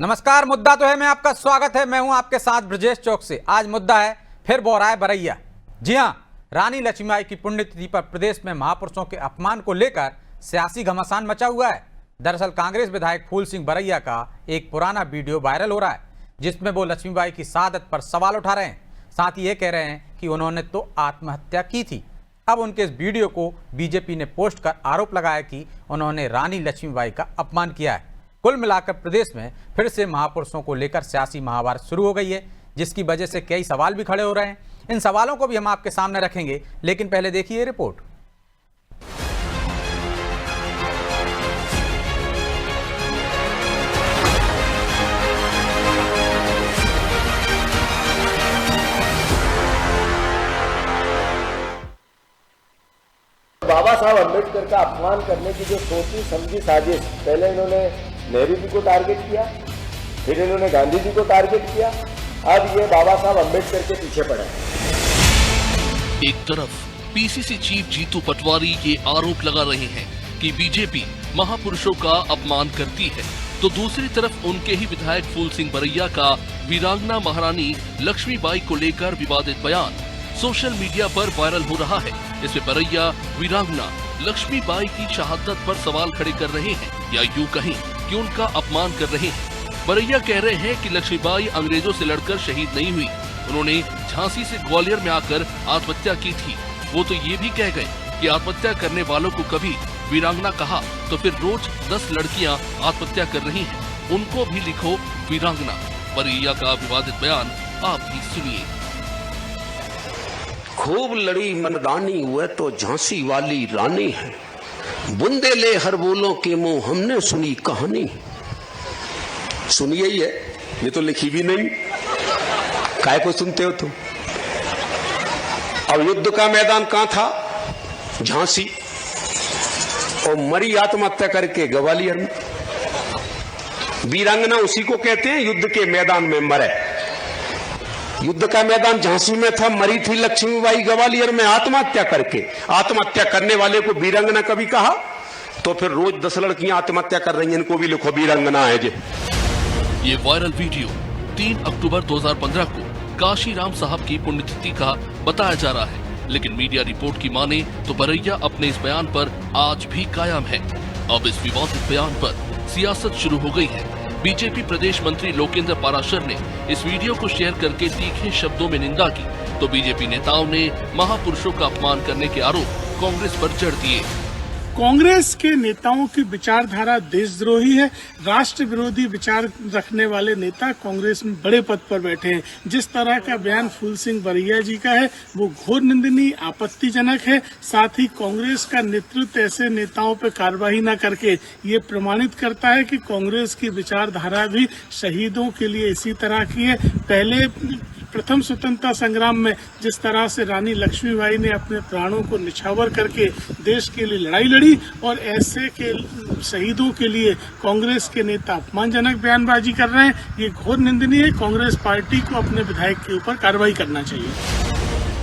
नमस्कार। मुद्दा तो है में आपका स्वागत है। मैं हूं आपके साथ ब्रजेश चौक से। आज मुद्दा है फिर बोहराए बरैया। जी हां, रानी लक्ष्मीबाई की पुण्यतिथि पर प्रदेश में महापुरुषों के अपमान को लेकर सियासी घमासान मचा हुआ है। दरअसल कांग्रेस विधायक फूल सिंह बरैया का एक पुराना वीडियो वायरल हो रहा है, जिसमें वो लक्ष्मीबाई की शहादत पर सवाल उठा रहे हैं। साथ ही ये कह रहे हैं कि उन्होंने तो आत्महत्या की थी। अब उनके इस वीडियो को बीजेपी ने पोस्ट कर आरोप लगाया कि उन्होंने रानी लक्ष्मीबाई का अपमान किया है। कुल मिलाकर प्रदेश में फिर से महापुरुषों को लेकर सियासी महाभारत शुरू हो गई है, जिसकी वजह से कई सवाल भी खड़े हो रहे हैं। इन सवालों को भी हम आपके सामने रखेंगे, लेकिन पहले देखिए ये रिपोर्ट। बाबा साहब अम्बेडकर का अपमान करने की जो सोची समझी साजिश, पहले इन्होंने नेहरू जी को टारगेट किया, फिर इन्होंने गांधी जी को टारगेट किया, अब ये बाबा साहब अम्बेडकर के पीछे पड़े हैं। एक तरफ पीसीसी चीफ जीतू पटवारी ये आरोप लगा रहे हैं कि बीजेपी महापुरुषों का अपमान करती है, तो दूसरी तरफ उनके ही विधायक फूल सिंह बरैया का वीरांगना महारानी लक्ष्मीबाई को लेकर विवादित बयान सोशल मीडिया पर वायरल हो रहा है। इसमें बरैया वीरांगना लक्ष्मीबाई की शहादत पर सवाल खड़े कर रहे हैं, या यूं कहें कि उनका अपमान कर रहे हैं। बरैया कह रहे हैं कि लक्ष्मीबाई अंग्रेजों से लड़कर शहीद नहीं हुई, उन्होंने झांसी से ग्वालियर में आकर आत्महत्या की थी। वो तो ये भी कह गए कि आत्महत्या करने वालों को कभी वीरांगना कहा तो फिर रोज 10 लड़कियां आत्महत्या कर रही हैं, उनको भी लिखो वीरांगना। बरैया का विवादित बयान आप भी सुनिए। खूब लड़ी मर्दानी हुए तो झांसी वाली रानी है, बुंदे ले हर बोलों के मुंह हमने सुनी कहानी। सुनिए ही है, ये तो लिखी भी नहीं, काय को सुनते हो तुम। अब युद्ध का मैदान कहां था? झांसी। और मरी आत्महत्या करके ग्वालियर में। वीरांगना उसी को कहते हैं युद्ध के मैदान में मरे। युद्ध का मैदान झांसी में था, मरी थी लक्ष्मीबाई ग्वालियर में आत्महत्या करके। आत्महत्या करने वाले को वीरांगना कभी कहा? तो फिर रोज 10 लड़कियां आत्महत्या कर रही हैं, इनको भी लिखो वीरांगना है जे। ये वायरल वीडियो 3 अक्टूबर 2015 को काशी राम साहब की पुण्यतिथि का बताया जा रहा है, लेकिन मीडिया रिपोर्ट की माने तो बरैया अपने इस बयान पर आज भी कायम है। अब इस विवादित बयान पर सियासत शुरू हो गई है। बीजेपी प्रदेश मंत्री लोकेंद्र पाराशर ने इस वीडियो को शेयर करके तीखे शब्दों में निंदा की, तो बीजेपी नेताओं ने महापुरुषों का अपमान करने के आरोप कांग्रेस पर जड़ दिए। कांग्रेस के नेताओं की विचारधारा देशद्रोही है। राष्ट्र विरोधी विचार रखने वाले नेता कांग्रेस में बड़े पद पर बैठे हैं। जिस तरह का बयान फूल सिंह बरैया जी का है वो घोर निंदनीय, आपत्तिजनक है। साथ ही कांग्रेस का नेतृत्व ऐसे नेताओं पर कार्रवाई न करके ये प्रमाणित करता है कि कांग्रेस की विचारधारा भी शहीदों के लिए इसी तरह की है। पहले प्रथम स्वतंत्रता संग्राम में जिस तरह से रानी लक्ष्मीबाई ने अपने प्राणों को निछावर करके देश के लिए लड़ाई लड़ी, और ऐसे के शहीदों के लिए कांग्रेस के नेता अपमानजनक बयानबाजी कर रहे हैं, ये घोर निंदनीय है। कांग्रेस पार्टी को अपने विधायक के ऊपर कार्रवाई करना चाहिए।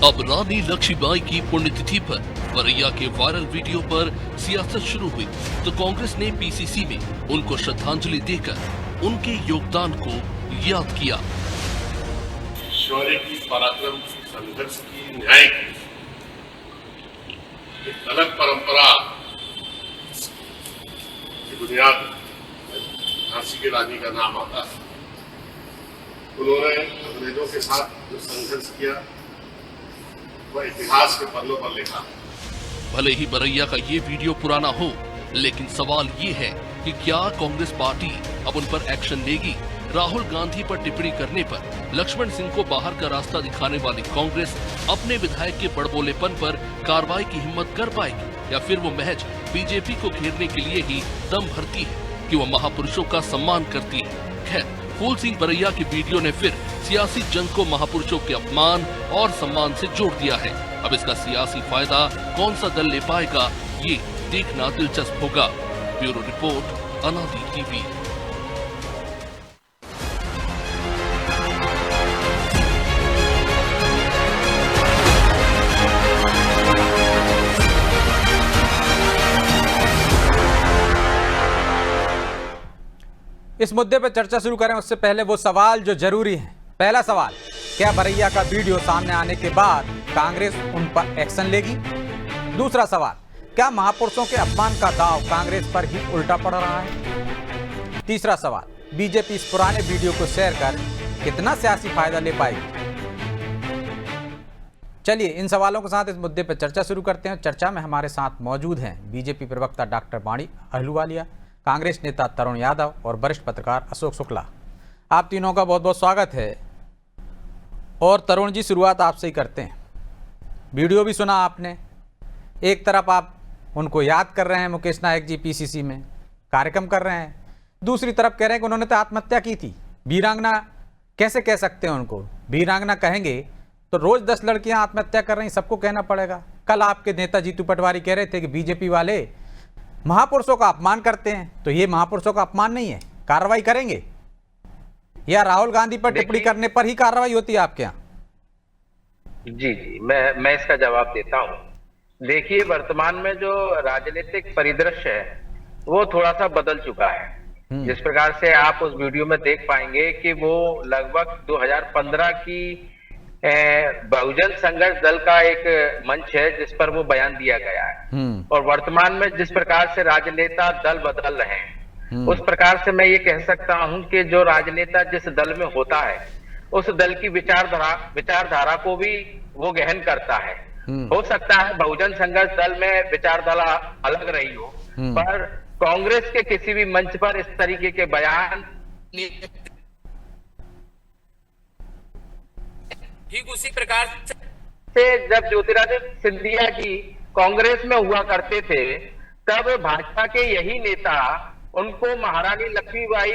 अब रानी लक्ष्मीबाई की पुण्यतिथि पर बरैया के वायरल वीडियो पर सियासत शुरू हुई, तो कांग्रेस ने पीसीसी में उनको श्रद्धांजलि देकर उनके योगदान को याद किया। शौर्य की, पराक्रम की, संघर्ष की, न्याय की एक अलग परंपरा की बुनियाद झांसी की रानी का नाम आता है। उन्होंने अंग्रेजों के साथ जो संघर्ष किया वह इतिहास के पन्नों पर लिखा। भले ही बरैया का ये वीडियो पुराना हो, लेकिन सवाल ये है कि क्या कांग्रेस पार्टी अब उन पर एक्शन लेगी? राहुल गांधी पर टिप्पणी करने पर लक्ष्मण सिंह को बाहर का रास्ता दिखाने वाली कांग्रेस अपने विधायक के बड़बोलेपन पर कार्रवाई की हिम्मत कर पाएगी, या फिर वो महज बीजेपी को घेरने के लिए ही दम भरती है कि वो महापुरुषों का सम्मान करती है? खैर, फूल सिंह बरैया की वीडियो ने फिर सियासी जंग को महापुरुषों के अपमान और सम्मान से जोड़ दिया है। अब इसका सियासी फायदा कौन सा दल ले पाएगा, ये देखना दिलचस्प होगा। ब्यूरो रिपोर्ट, अनादि टीवी। इस मुद्दे पर चर्चा शुरू करें उससे पहले वो सवाल जो जरूरी है। पहला सवाल, क्या भरैया का वीडियो सामने आने के बाद कांग्रेस उन पर एक्शन लेगी? दूसरा सवाल, क्या महापुरुषों के अपमान का दांव कांग्रेस पर ही उल्टा पड़ रहा है? तीसरा सवाल, बीजेपी इस पुराने वीडियो को शेयर कर कितना सियासी फायदा ले पाएगी? चलिए इन सवालों के साथ इस मुद्दे पर चर्चा शुरू करते हैं। चर्चा में हमारे साथ मौजूद हैं बीजेपी प्रवक्ता डॉक्टर वाणी अहलूवालिया, कांग्रेस नेता तरुण यादव और वरिष्ठ पत्रकार अशोक शुक्ला। आप तीनों का बहुत बहुत स्वागत है। और तरुण जी, शुरुआत आपसे ही करते हैं। वीडियो भी सुना आपने, एक तरफ आप उनको याद कर रहे हैं, मुकेश नायक जी पीसीसी में कार्यक्रम कर रहे हैं, दूसरी तरफ कह रहे हैं कि उन्होंने तो आत्महत्या की थी। वीरांगना कैसे कह सकते हैं उनको? वीरांगना कहेंगे तो रोज 10 लड़कियां आत्महत्या कर रही, सबको कहना पड़ेगा। कल आपके नेता जीतू पटवारी कह रहे थे कि बीजेपी वाले महापुरुषों का अपमान करते हैं, तो ये महापुरुषों का अपमान नहीं है, कार्रवाई करेंगे? या राहुल गांधी पर टिप्पणी करने पर ही कार्रवाई होती है आपके यहाँ? जी जी, मैं इसका जवाब देता हूँ। देखिए, वर्तमान में जो राजनीतिक परिदृश्य है वो थोड़ा सा बदल चुका है। जिस प्रकार से आप उस वीडियो में देख पाएंगे कि वो लगभग 2015 की बहुजन संघर्ष दल का एक मंच है जिस पर वो बयान दिया गया है। और वर्तमान में जिस प्रकार से राजनेता दल बदल रहे हैं, उस प्रकार से मैं ये कह सकता हूं कि जो राजनेता जिस दल में होता है उस दल की विचारधारा को भी वो गहन करता है। हो सकता है बहुजन संघर्ष दल में विचारधारा अलग रही हो, पर कांग्रेस के किसी भी मंच पर इस तरीके के बयान ठीक उसी प्रकार से जब ज्योतिरादित्य सिंधिया जी कांग्रेस में हुआ करते थे तब भाजपा के यही नेता उनको महारानी लक्ष्मीबाई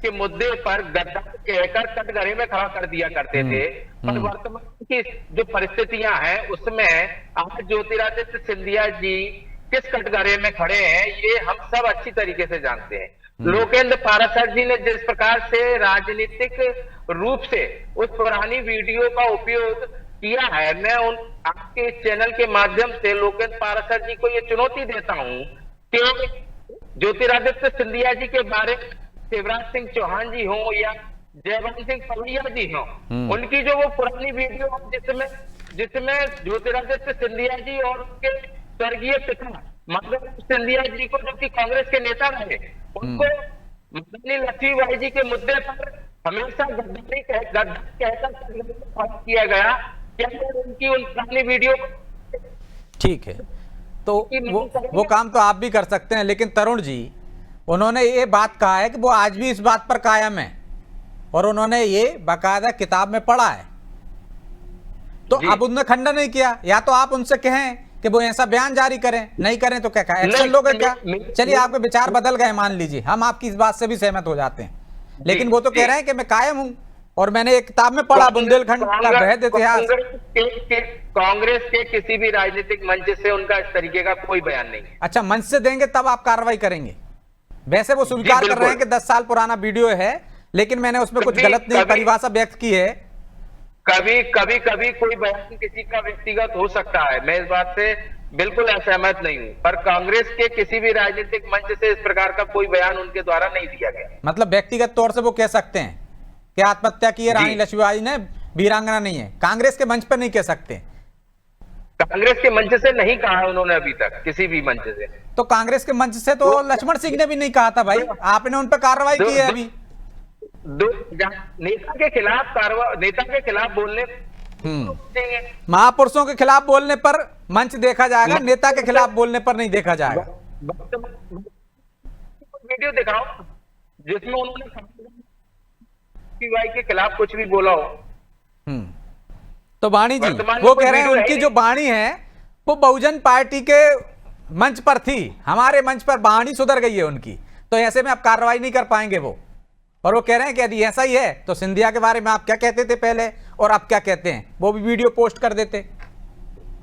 के मुद्दे पर गद्दार कहकर कटघरे में खड़ा कर दिया करते थे। पर वर्तमान की जो परिस्थितियां हैं उसमें आज ज्योतिरादित्य सिंधिया जी किस कटघरे में खड़े हैं ये हम सब अच्छी तरीके से जानते हैं। लोकेंद्र पाराशर जी ने जिस प्रकार से राजनीतिक रूप से उस पुरानी वीडियो का उपयोग किया है, मैं उन आपके चैनल के माध्यम से लोकेंद्र पाराशर जी को ये चुनौती देता हूं कि ज्योतिरादित्य सिंधिया जी के बारे में शिवराज सिंह चौहान जी हो या जयवंत सिंह पवैया जी हो, उनकी जो वो पुरानी वीडियो जिसमें ज्योतिरादित्य सिंधिया जी और उनके स्वर्गीय पिता मदन सिंधिया जी को, जो कि कांग्रेस के नेता रहे, उनको महारानी लक्ष्मीबाई जी के मुद्दे पर हमेशा गद्दारी कहकर किया गया। क्या उनकी उन पुरानी वीडियो? ठीक है, तो वो काम तो आप भी कर सकते हैं, लेकिन तरुण जी उन्होंने ये बात कहा है कि वो आज भी इस बात पर कायम है और उन्होंने ये बाकायदा किताब में पढ़ा है, तो अब उन्होंने खंडन नहीं किया। या तो आप उनसे कहें कि वो ऐसा बयान जारी करें, नहीं करें तो क्या एक्शन लोगे क्या? चलिए आपके विचार बदल गए, मान लीजिए, हम आपकी इस बात से भी सहमत हो जाते हैं, लेकिन वो तो कह रहे हैं कि मैं कायम हूं और मैंने एक किताब में पढ़ा बुंदेलखंड का वृहद इतिहास। कांग्रेस के किसी भी राजनीतिक मंच से उनका इस तरीके का कोई बयान नहीं है। अच्छा, मंच से देंगे तब आप कार्रवाई करेंगे? वैसे वो स्वीकार कर रहे हैं कि 10 साल पुराना वीडियो है, लेकिन मैंने उसमें कुछ गलत नहीं परिभाषा व्यक्त की है। कभी कोई बयान किसी का व्यक्तिगत हो सकता है, मैं इस बात से बिल्कुल असहमत नहीं हूं, पर कांग्रेस के किसी भी राजनीतिक मंच से इस प्रकार का कोई बयान उनके द्वारा नहीं दिया गया। मतलब व्यक्तिगत तौर से वो कह सकते हैं कि आत्महत्या की है रानी लक्ष्मीबाई ने, वीरांगना नहीं है। कांग्रेस के मंच पर नहीं कह सकते? कांग्रेस के मंच से नहीं कहा उन्होंने अभी तक, किसी भी मंच से। तो कांग्रेस के मंच से तो लक्ष्मण सिंह ने भी नहीं कहा था भाई, आपने उन पर कार्रवाई की है अभी। नेता के खिलाफ बोलने महापुरुषों के खिलाफ बोलने पर मंच देखा जाएगा, नेता के खिलाफ बोलने पर नहीं देखा जाएगा। वीडियो दिखाओ जिसमें उन्होंने के खिलाफ कुछ भी बोला हो। तो वाणी जी वो कह रहे हैं उनकी जो वाणी है वो बहुजन पार्टी के मंच पर थी, हमारे मंच पर वाणी सुधर गई है उनकी, तो ऐसे में आप कार्रवाई नहीं कर पाएंगे वो। और वो कह रहे हैं कि यदि ऐसा ही है तो सिंधिया के बारे में आप क्या कहते थे पहले और अब क्या कहते हैं, वो भी वीडियो पोस्ट कर देते।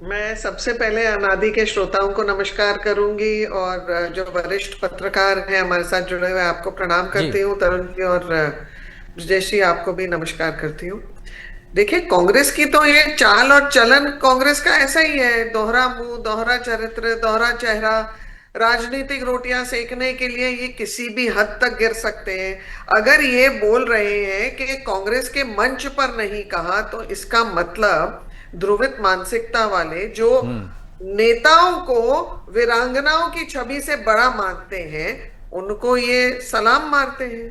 मैं सबसे पहले अनादि के श्रोताओं को नमस्कार करूंगी और जो वरिष्ठ पत्रकार हैं हमारे साथ जुड़े हुए आपको प्रणाम करती हूँ। तरुण जी और ब्रजेश जी आपको भी नमस्कार करती हूँ। देखिए, कांग्रेस की तो ये चाल और चलन कांग्रेस का ऐसा ही है, दोहरा मुंह, दोहरा चरित्र, दोहरा चेहरा, राजनीतिक रोटियां सेकने के लिए ये किसी भी हद तक गिर सकते हैं। अगर ये बोल रहे हैं कि कांग्रेस के मंच पर नहीं कहा, तो इसका मतलब ध्रुवित मानसिकता वाले जो नेताओं को वीरांगनाओं की छवि से बड़ा मानते हैं, उनको ये सलाम मारते हैं।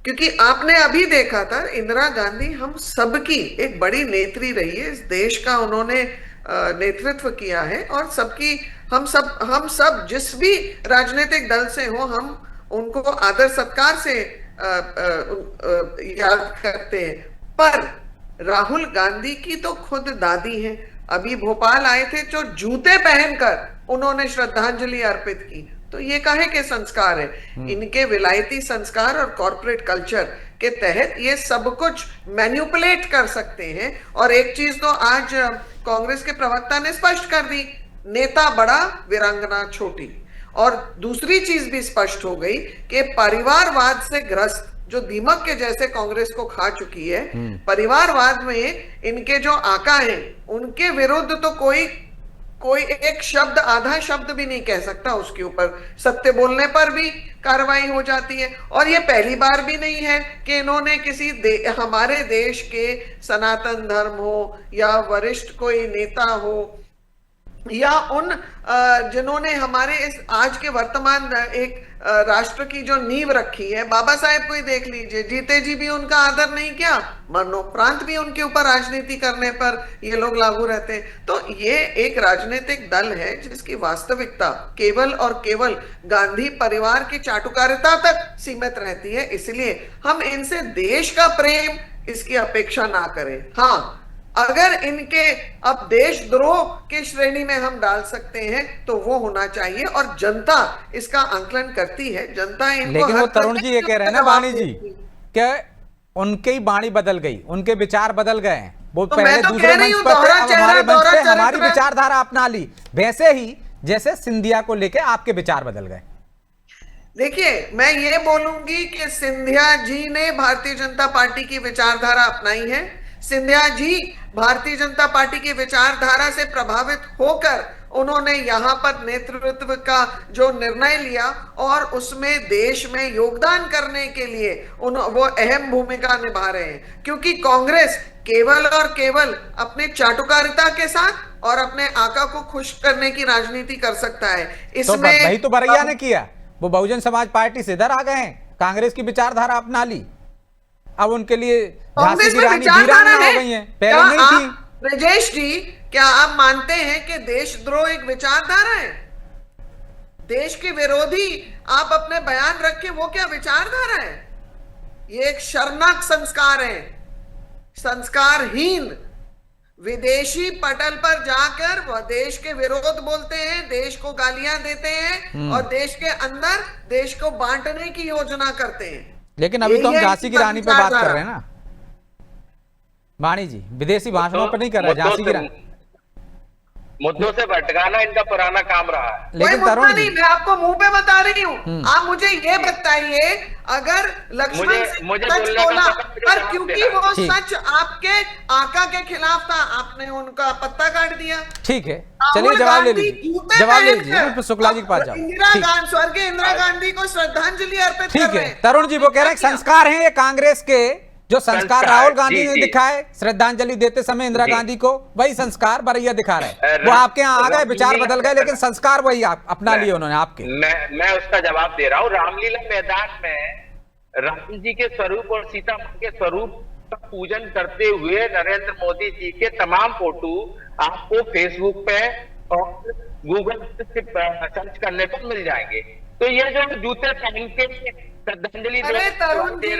क्योंकि आपने अभी देखा था, इंदिरा गांधी हम सबकी एक बड़ी नेत्री रही है, इस देश का उन्होंने नेतृत्व किया है, और सबकी हम सब जिस भी राजनीतिक दल से हो, हम उनको आदर सत्कार से याद करते हैं। पर राहुल गांधी की तो खुद दादी हैं, अभी भोपाल आए थे, जो जूते पहनकर उन्होंने श्रद्धांजलि अर्पित की। तो ये काहे के संस्कार है? इनके विलायती संस्कार और कॉर्पोरेट कल्चर के तहत ये सब कुछ मैन्युपुलेट कर सकते हैं। और एक चीज तो आज कांग्रेस के प्रवक्ता ने स्पष्ट कर दी, नेता बड़ा वीरांगना छोटी। और दूसरी चीज भी स्पष्ट हो गई कि परिवारवाद से ग्रस्त जो दीमक के जैसे कांग्रेस को खा चुकी है, परिवारवाद में इनके जो आका हैं, उनके विरुद्ध तो कोई एक शब्द, आधा शब्द भी नहीं कह सकता। उसके ऊपर सत्य बोलने पर भी कार्रवाई हो जाती है। और ये पहली बार भी नहीं है कि इन्होंने किसी हमारे देश के सनातन धर्म हो या वरिष्ठ कोई नेता हो या उन जिन्होंने हमारे इस आज के वर्तमान एक राष्ट्र की जो नींव रखी है, बाबा साहेब को ही देख लीजिए, जीते जी भी उनका आदर नहीं किया, मरणोपरांत भी उनके ऊपर राजनीति करने पर ये लोग लागू रहते हैं। तो ये एक राजनीतिक दल है जिसकी वास्तविकता केवल और केवल गांधी परिवार की चाटुकारिता तक सीमित रहती है। इसलिए हम इनसे देश का प्रेम इसकी अपेक्षा ना करें। हाँ, अगर इनके अब देशद्रोह के श्रेणी में हम डाल सकते हैं तो वो होना चाहिए, और जनता इसका आंकलन करती है। जनता इनको, लेकिन वो तरुण जी ये कह रहे हैं ना वाणी जी, क्या उनकी ही वाणी बदल गई, उनके विचार बदल गए हैं। वो तो पहले तो दूसरे मंच पर थे, अब हमारे मंच पे हमारी विचारधारा अपना ली। वैसे ही जैसे सिंधिया को लेके आपके विचार बदल गए। देखिए, मैं ये बोलूंगी कि सिंधिया जी ने भारतीय जनता पार्टी की विचारधारा अपनाई है। सिंधिया जी भारतीय जनता पार्टी की विचारधारा से प्रभावित होकर उन्होंने यहाँ पर नेतृत्व का जो निर्णय लिया और उसमें देश में योगदान करने के लिए वो अहम भूमिका निभा रहे हैं। क्योंकि कांग्रेस केवल और केवल अपने चाटुकारिता के साथ और अपने आका को खुश करने की राजनीति कर सकता है। इसमें वही तो बरैया ने किया, वो बहुजन समाज पार्टी से इधर आ गए हैं, कांग्रेस की विचारधारा अपना ली। अब उनके लिए झांसी की रानी वीरांगना हो गई हैं, पहले नहीं थी। ब्रजेश जी, क्या आप मानते हैं कि देशद्रोह एक विचारधारा है? देश के विरोधी आप अपने बयान रखें, वो क्या विचारधारा है? ये एक शर्मनाक संस्कार है। संस्कारहीन विदेशी पटल पर जाकर वह देश के विरोध बोलते हैं, देश को गालियां देते हैं और देश के अंदर देश को बांटने की योजना करते हैं। लेकिन अभी तो हम झांसी की रानी पे बात कर रहे हैं ना वाणी जी, विदेशी भाषणों पर नहीं कर रहे। झांसी की रानी मुद्दों से भटकाना इनका पुराना काम रहा है। लेकिन तरुण जी, मैं आपको मुंह पे बता रही हूँ। आप मुझे ये बताइए, अगर लक्ष्मण सच बोला, पर क्योंकि वो सच आपके आका के खिलाफ था, आपने उनका पत्ता काट दिया। ठीक है, चलिए जवाब ले लीजिए, जवाब ले लीजिए, शुक्ला जी के पास जाओ। स्वर्गीय इंदिरा गांधी को श्रद्धांजलि अर्पित कर ठीक रहे है। हैं। तरुण जी वो कह रहे हैं संस्कार हैं ये कांग्रेस के, जो संस्कार राहुल गांधी ने दिखाए श्रद्धांजलि देते समय इंदिरा गांधी को, वही संस्कार बरैया दिखा रहे हैं। वो आपके यहाँ आ गए, विचार बदल गए, लेकिन संस्कार वही आप अपना लिए उन्होंने आपके। मैं उसका जवाब दे रहा हूँ। रामलीला मैदान में राम जी के स्वरूप और सीता मां के स्वरूप का पूजन करते हुए नरेंद्र मोदी जी के तमाम फोटो आपको फेसबुक पे और गूगल पे सर्च करने पर मिल जाएंगे। तो ये जो जूते पहन के श्रद्धांजलि, अरे तरुण जी,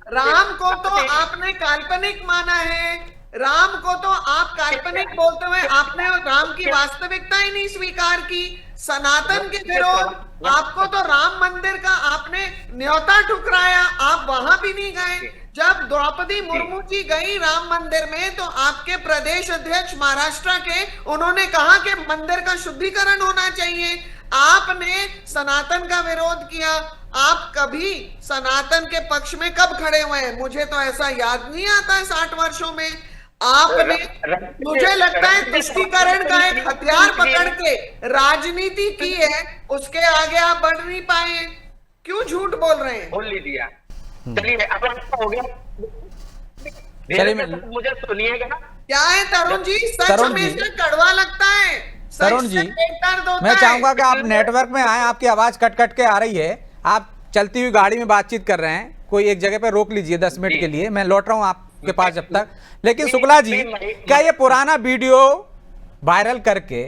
राम को तो आपने काल्पनिक माना है, राम को तो आप काल्पनिक बोलते हुए आपने राम की वास्तविकता ही नहीं स्वीकार की। सनातन के विरोध, आपको तो राम मंदिर का आपने न्योता ठुकराया, आप वहां भी नहीं गए। जब द्रौपदी मुर्मू जी गई राम मंदिर में, तो आपके प्रदेश अध्यक्ष महाराष्ट्र के, उन्होंने कहा कि मंदिर का शुद्धिकरण होना चाहिए। आपने सनातन का विरोध किया। आप कभी सनातन के पक्ष में कब खड़े हुए हैं? मुझे तो ऐसा याद नहीं आता है 60 वर्षों में। आपने, मुझे लगता है तुष्टीकरण का एक हथियार पकड़ के राजनीति की है, उसके आगे आप बढ़ नहीं पाए, क्यों झूठ बोल रहे हैं? बोल लीजिए। चलिए अब आपका हो गया, चलिए मुझे सुनिएगा। क्या है तरुण जी, सच तरुण जी, हमेशा कड़वा लगता है, तरुण जी, मैं चाहूंगा कि आप नेटवर्क में आए, आपकी आवाज कट कट के आ रही है, आप चलती हुई गाड़ी में बातचीत कर रहे हैं, कोई एक जगह पे रोक लीजिए 10 मिनट के लिए, मैं लौट रहा हूं आपके पास जब तक। लेकिन शुक्ला जी, क्या ये पुराना वीडियो वायरल करके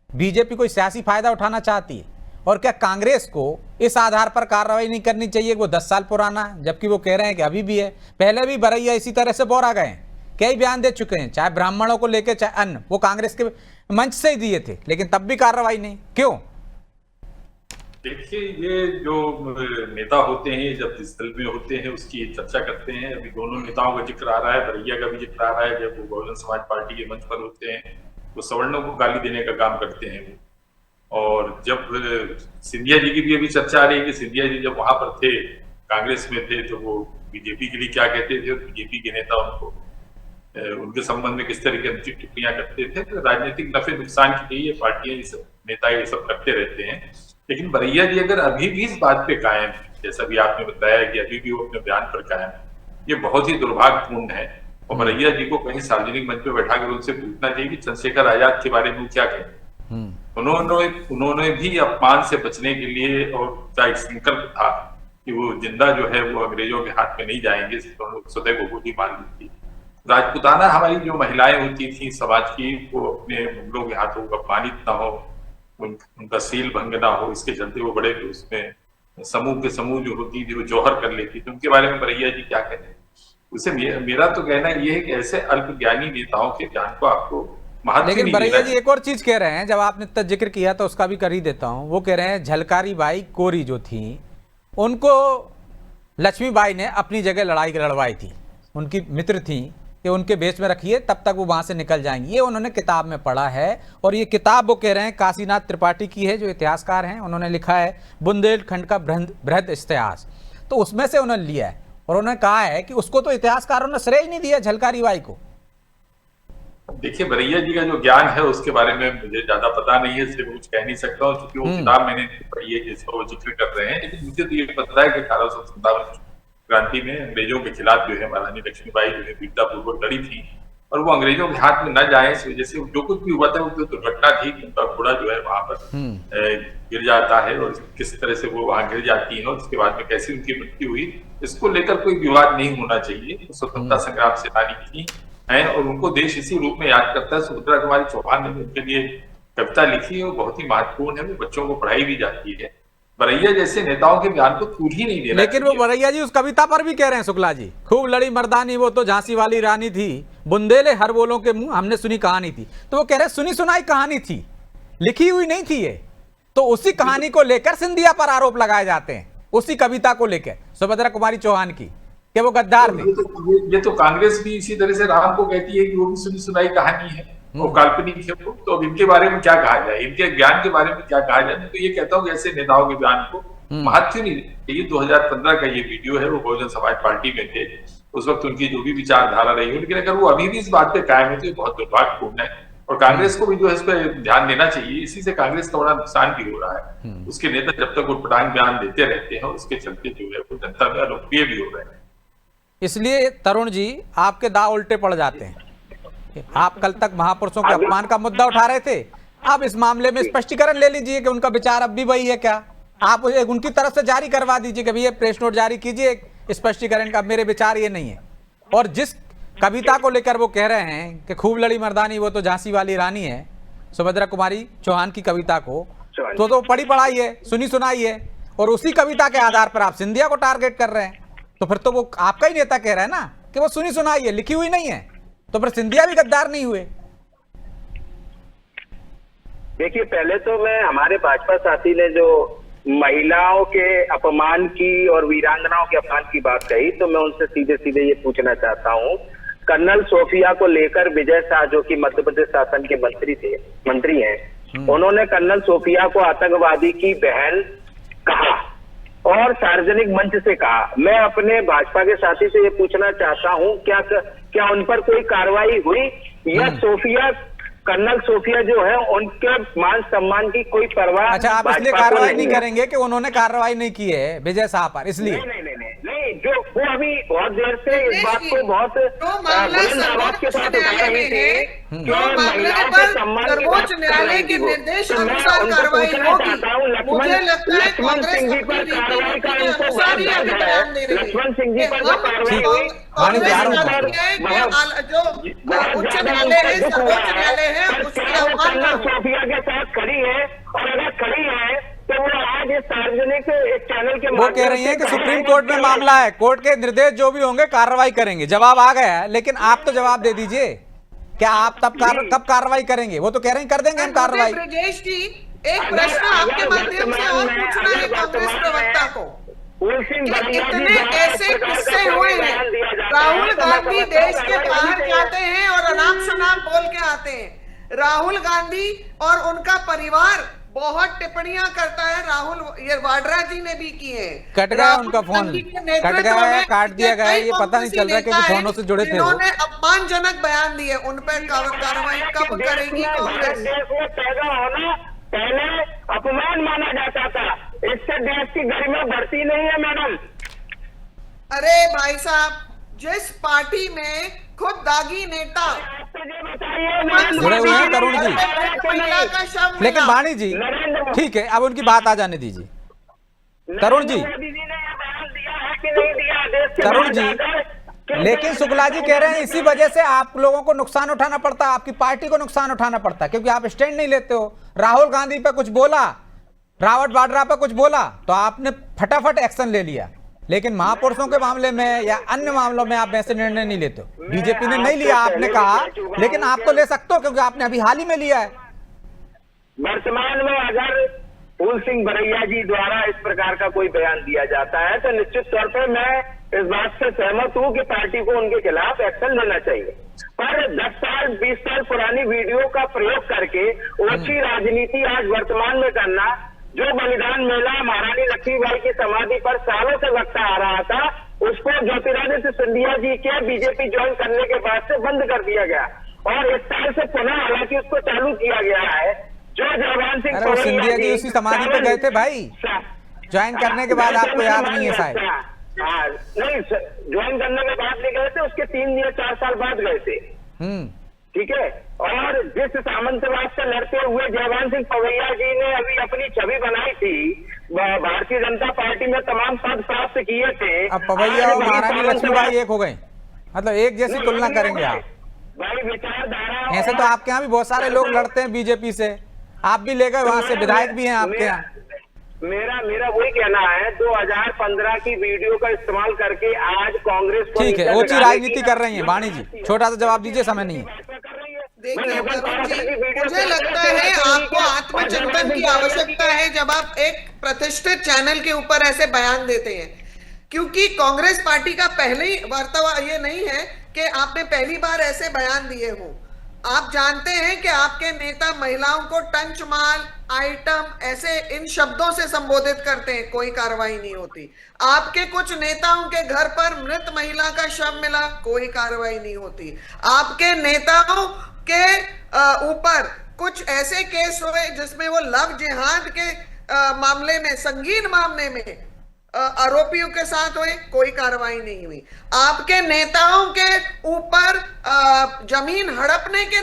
बीजेपी कोई सियासी फायदा उठाना चाहती है? और क्या कांग्रेस को इस आधार पर कार्रवाई नहीं करनी चाहिए वो 10 साल पुराना है, जबकि वो कह रहे हैं कि अभी भी है? पहले भी बरैया इसी तरह से बोरा गए हैं, कई बयान दे चुके हैं, चाहे ब्राह्मणों को लेकर चाहे अन्य, वो कांग्रेस के मंच से ही दिए थे, लेकिन तब भी कार्रवाई नहीं, क्यों? देखिए, ये जो नेता होते हैं जब जिस दल में होते हैं उसकी चर्चा करते हैं। अभी दोनों नेताओं का जिक्र आ रहा है, बरैया का भी जिक्र आ रहा है। जब वो बहुजन समाज पार्टी के मंच पर होते हैं वो सवर्णों को गाली देने का काम करते हैं वो। और जब सिंधिया जी की भी अभी चर्चा आ रही है कि सिंधिया जी जब वहां पर थे, कांग्रेस में थे, तो वो बीजेपी के लिए क्या कहते थे और बीजेपी के नेता उनको उनके संबंध में किस तरह की अनुचित टिप्पणियां करते थे। तो राजनीतिक नफे नुकसान के लिए ये पार्टियां, ये सब नेता ये सब करते रहते हैं। लेकिन बरैया जी अगर अभी भी इस बात पे कायम है, जैसा भी आपने बताया कि अभी भी वो अपने बयान पर कायम है, ये बहुत ही दुर्भाग्यपूर्ण है। और बरैया जी को कहीं सार्वजनिक मंच पे बैठाकर उनसे पूछना चाहिए कि चंद्रशेखर आजाद के बारे में क्या कहते। उन्होंने भी अपमान से बचने के लिए और उनका एक संकल्प था कि वो जिंदा जो है वो अंग्रेजों के हाथ में नहीं जाएंगे, सदैव वो गोली मान ली थी। राजपूताना हमारी जो महिलाएं होती थी समाज की, वो अपने मुगलों के हाथों अपमानित ना हो, उनका सील भंग ना हो, इसके चलते वो बड़े उसमें समूह के समूह जो होती थी वो जौहर कर लेती थी। उनके बारे में बरैया जी क्या कहते हैं? उसे मेरा तो कहना ये है कि ऐसे अल्पज्ञानी नेताओं के ज्ञान को आपको महत्व। लेकिन बरैया जी एक और चीज कह रहे हैं, जब आपने तक जिक्र किया तो उसका भी कर ही देता हूं। वो कह रहे हैं झलकारी बाई कोरी जो थी उनको लक्ष्मीबाई ने अपनी जगह लड़ाई लड़वाई थी, उनकी मित्र थी, कि उनके बेस में रखिए तब तक वो वहां से निकल जाएंगी। ये उन्होंने किताब में पढ़ा है, और ये किताब वो कह रहे हैं काशीनाथ त्रिपाठी की है, जो इतिहासकार हैं, उन्होंने लिखा है बुंदेलखंड का बृहद इतिहास, तो उसमें से उन्होंने लिया है। और उन्होंने कहा है कि उसको तो इतिहासकारों ने श्रेय नहीं दिया झलकारी बाई को। देखिए, बरैया जी का जो ज्ञान है उसके बारे में मुझे ज्यादा पता नहीं है, इसलिए कुछ कह नहीं सकता हूँ, क्योंकि वो किताब मैंने पढ़ी है जिसको वो जिक्र कर रहे हैं। लेकिन मुझे तो ये पता है कि 1857 क्रांति में अंग्रेजों के खिलाफ जो है महारानी लक्ष्मीबाई जो है वीरतापूर्वक लड़ी थी, और वो अंग्रेजों के हाथ में न जाए इस वजह से जो कुछ भी हुआ था वो तो दुर्घटना थी कि उनका घोड़ा जो है वहां पर गिर जाता है, और किस तरह से वो वहां गिर जाती है और उसके बाद में कैसे उनकी मृत्यु हुई, इसको लेकर कोई विवाद नहीं होना चाहिए। स्वतंत्रता संग्राम सेनानी थी हैं और उनको देश इसी रूप में याद करता है। सुभद्रा कुमारी चौहान ने उनके लिए कविता लिखी और बहुत ही महत्वपूर्ण है, वो बच्चों को पढ़ाई भी जाती है। बरैया जैसे नेताओं के बयान को तूल ही नहीं देना। लेकिन वो बरैया जी उस कविता पर भी कह रहे हैं शुक्ला जी, खूब लड़ी मर्दानी वो तो झांसी वाली रानी थी, बुंदेले हर बोलों के मुंह हमने सुनी कहानी थी। तो वो कह रहे सुनी सुनाई कहानी थी, लिखी हुई नहीं थी ये। तो उसी कहानी को लेकर सिंधिया पर आरोप लगाए जाते हैं, उसी कविता को लेकर सुभद्रा कुमारी चौहान की, कि वो गद्दार थे। ये तो कांग्रेस भी इसी तरह से राम को कहती है कि वो भी सुनी सुनाई कहानी है, वो काल्पनिक है। तो अब इनके बारे में क्या कहा जाए, इनके ज्ञान के बारे में क्या कहा जाए? तो ये कहता हूँ कि ऐसे नेताओं के बयान को महत्व नहीं देते। ये 2015 का ये वीडियो है, वो बहुजन समाज पार्टी में थे, उस वक्त उनकी जो भी विचारधारा रही है, लेकिन अगर वो अभी भी इस बात पे कायम है तो ये बहुत दुर्भाग्यपूर्ण है। और कांग्रेस को भी जो है इस पर ध्यान देना चाहिए। इसी से कांग्रेस का बड़ा नुकसान भी हो रहा है। उसके नेता जब तक उटपटांग बयान देते रहते हैं, उसके चलते जो है वो जनता में अलोकप्रिय भी हो रहे हैं। इसलिए तरुण जी आपके दांव उल्टे पड़ जाते हैं। आप कल तक महापुरुषों के अपमान का मुद्दा उठा रहे थे, आप इस मामले में स्पष्टीकरण ले लीजिए कि उनका विचार अब भी वही है क्या। आप उनकी तरफ से जारी करवा दीजिए कि भैया प्रेस नोट जारी कीजिए स्पष्टीकरण का, मेरे विचार ये नहीं है। और जिस कविता को लेकर वो कह रहे हैं कि खूब लड़ी मर्दानी वो तो झांसी वाली रानी है, सुभद्रा कुमारी चौहान की कविता को तो पढ़ी पढ़ाई है, सुनी सुनाई है, और उसी कविता के आधार पर आप सिंधिया को टारगेट कर रहे हैं। तो फिर तो वो आपका ही नेता कह रहा है ना कि वो सुनी सुनाई है, लिखी हुई नहीं है, तो फिर सिंधिया भी गद्दार नहीं हुए। देखिए, पहले तो मैं हमारे भाजपा साथी ने जो महिलाओं के अपमान की और वीरांगनाओं के अपमान की बात कही, तो मैं उनसे सीधे सीधे ये पूछना चाहता हूँ, कर्नल सोफिया को लेकर विजय शाह जो कि मध्य प्रदेश शासन के मंत्री हैं, उन्होंने कर्नल सोफिया को आतंकवादी की बहन कहा और सार्वजनिक मंच से कहा। मैं अपने भाजपा के साथी से ये पूछना चाहता हूँ, क्या क्या उन पर कोई कार्रवाई हुई, या सोफिया, कर्नल सोफिया जो है उनके मान सम्मान की कोई परवाह? अच्छा, आप इसलिए भाजपा को कार्रवाई नहीं है। करेंगे कि उन्होंने कार्रवाई नहीं की है विजय शाह पर, इसलिए? नहीं, जो वो अभी बहुत देर से इस बात को बहुत बुलंद आवाज के साथ उठा रही थी कि महिलाओं के सम्मान सर्वोच्च न्यायालय के निर्देश अनुसार कार्रवाई होगी। मुझे लगता है लक्ष्मण सिंह जी पर कार्रवाई का इनको बहुत दर्द है। लक्ष्मण सिंह जी पर जो कार्रवाई हुई, जो उच्च न्यायालय है, सर्वोच्च न्यायालय है, उसकी अवमानना सोफिया के साथ खड़ी है, और अगर खड़ी है तो वो आज इस सार्वजनिक एक चैनल के वो कह रही हैं कि सुप्रीम कोर्ट में मामला है, कोर्ट के निर्देश जो भी होंगे कार्रवाई करेंगे। जवाब आ गया है, लेकिन आप तो जवाब दे दीजिए, क्या आप कब कार्रवाई करेंगे? वो तो कह रहे हैं कर देंगे हम कार्रवाई। ब्रजेश जी, एक प्रश्न आपके माध्यम से और पूछना है कांग्रेस प्रवक्ता को, कितने ऐसे किस्से हुए हैं राहुल गांधी देश के बाहर जाते हैं और अनाप शनाप बोल के आते हैं। राहुल गांधी और उनका परिवार बहुत टिप्पणियां करता है, राहुल ये वाड्रा जी ने भी की है। कट गया उनका फोन, कट गया है, काट दिया गया है, ये पता नहीं चल रहा क्योंकि फोनों से जुड़े थे। उन्होंने अपमानजनक बयान दिए, उन पर कार्रवाई कब करेगी कांग्रेस? देश में पैदा होना पहले अपमान माना जाता था, इससे देश की गरिमा बढ़ती नहीं है मैडम। अरे भाई साहब, जिस पार्टी में खुद दागी नेता जुड़े हुए हैं तरुण जी, महिला का शव लेकिन मिला। वाणी जी ठीक है, अब उनकी बात आ जाने दीजिए। तरुण जी, तरुण जी, लेकिन शुक्ला जी कह रहे हैं इसी वजह से आप लोगों को नुकसान उठाना पड़ता है, आपकी पार्टी को नुकसान उठाना पड़ता है, क्योंकि आप स्टैंड नहीं लेते हो। राहुल गांधी पे कुछ बोला, रावत वाड्रा पे कुछ बोला तो आपने फटाफट एक्शन ले लिया, लेकिन महापुरुषों के मामले में या अन्य मामलों में आप ऐसे निर्णय नहीं लेते हो। बीजेपी ने नहीं लिया, आपने कहा, लेकिन आप तो ले सकते हो क्योंकि आपने अभी हाल ही में लिया है। वर्तमान में अगर फूल सिंह बरैया जी द्वारा इस प्रकार का कोई बयान दिया जाता है तो निश्चित तौर पर मैं इस बात से सहमत हूं कि पार्टी को उनके खिलाफ एक्शन लेना चाहिए, पर 10 साल 20 साल पुरानी वीडियो का प्रयोग करके ओछी राजनीति आज वर्तमान में करना, जो बलिदान मेला महारानी लक्ष्मीबाई की समाधि पर सालों से लगता आ रहा था, उसको ज्योतिरादित्य सिंधिया जी के बीजेपी ज्वाइन करने के बाद से बंद कर दिया गया और इस साल से पुनः हालांकि उसको चालू किया गया है। जो जयवान सिंह सिंधिया जी उसी समाधि पे गए थे भाई, ज्वाइन करने के बाद आपको याद नहीं है शायद? नहीं, ज्वाइन करने के बाद नहीं गए थे, उसके 3 या 4 साल बाद गए थे। ठीक है, और जिस सामंतवाद से लड़ते हुए जयवान सिंह पवैया जी ने अभी अपनी छवि बनाई थी, भारतीय जनता पार्टी में तमाम पद प्राप्त किए थे। अब पवैया और महारानी लक्ष्मीबाई एक हो गए, मतलब एक जैसी तुलना करेंगे आप? भाई विचारधारा, ऐसे तो आपके यहाँ भी बहुत सारे लोग लड़ते हैं बीजेपी से, आप भी ले गए वहां से, विधायक भी हैं आपके यहाँ। मेरा वही कहना है, 2015 की वीडियो का इस्तेमाल करके आज कांग्रेस को ठीक है, ओछी राजनीति कर रही है वाणी जी, छोटा सा जवाब दीजिए, समय नहीं है। देखिए तरुण जी, मुझे लगता है आपको आत्मचिंतन की आवश्यकता है जब आप एक प्रतिष्ठित चैनल के ऊपर ऐसे बयान देते हैं, क्योंकि कांग्रेस पार्टी का पहले ही वार्ता ये नहीं है कि आपने पहली बार ऐसे बयान दिए हों। आप जानते हैं कि आपके नेता महिलाओं को टंच माल, आइटम ऐसे इन शब्दों से संबोधित करते हैं, कोई कार्रवाई नहीं होती। आपके कुछ नेताओं के घर पर मृत महिला का शव मिला, कोई कार्रवाई नहीं होती। आपके नेताओं के ऊपर कुछ ऐसे केस हुए जिसमें वो लव जिहाद के मामले में, संगीन मामले में आरोपियों के साथ हुए, कोई कार्रवाई नहीं हुई। आपके नेताओं के ऊपर जमीन हड़पने के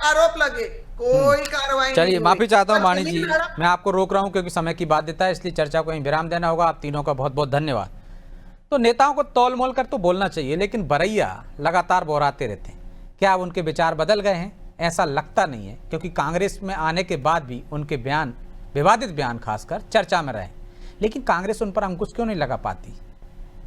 आरोप लगे, कोई कार्रवाई। चलिए, माफी चाहता हूं वाणी जी, मैं आपको रोक रहा हूं क्योंकि समय की बाध्यता है, इसलिए चर्चा को यहीं विराम देना होगा। आप तीनों का बहुत बहुत धन्यवाद। तो नेताओं को तौल मोल कर तो बोलना चाहिए, लेकिन बरैया लगातार बोराते रहते हैं। क्या अब उनके विचार बदल गए हैं? ऐसा लगता नहीं है, क्योंकि कांग्रेस में आने के बाद भी उनके बयान, विवादित बयान खासकर, चर्चा में रहे। लेकिन कांग्रेस उन पर अंकुश क्यों नहीं लगा पाती?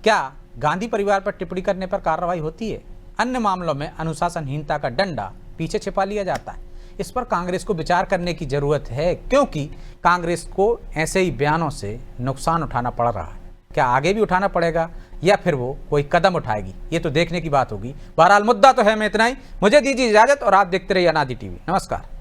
क्या गांधी परिवार पर टिप्पणी करने पर कार्रवाई होती है? अन्य मामलों में अनुशासनहीनता का डंडा पीछे छिपा लिया जाता है। इस पर कांग्रेस को विचार करने की जरूरत है, क्योंकि कांग्रेस को ऐसे ही बयानों से नुकसान उठाना पड़ रहा है। क्या आगे भी उठाना पड़ेगा या फिर वो कोई कदम उठाएगी, ये तो देखने की बात होगी। बहरहाल मुद्दा तो है, मैं इतना ही, मुझे दीजिए इजाजत और आप देखते रहिए अनादि टीवी। नमस्कार।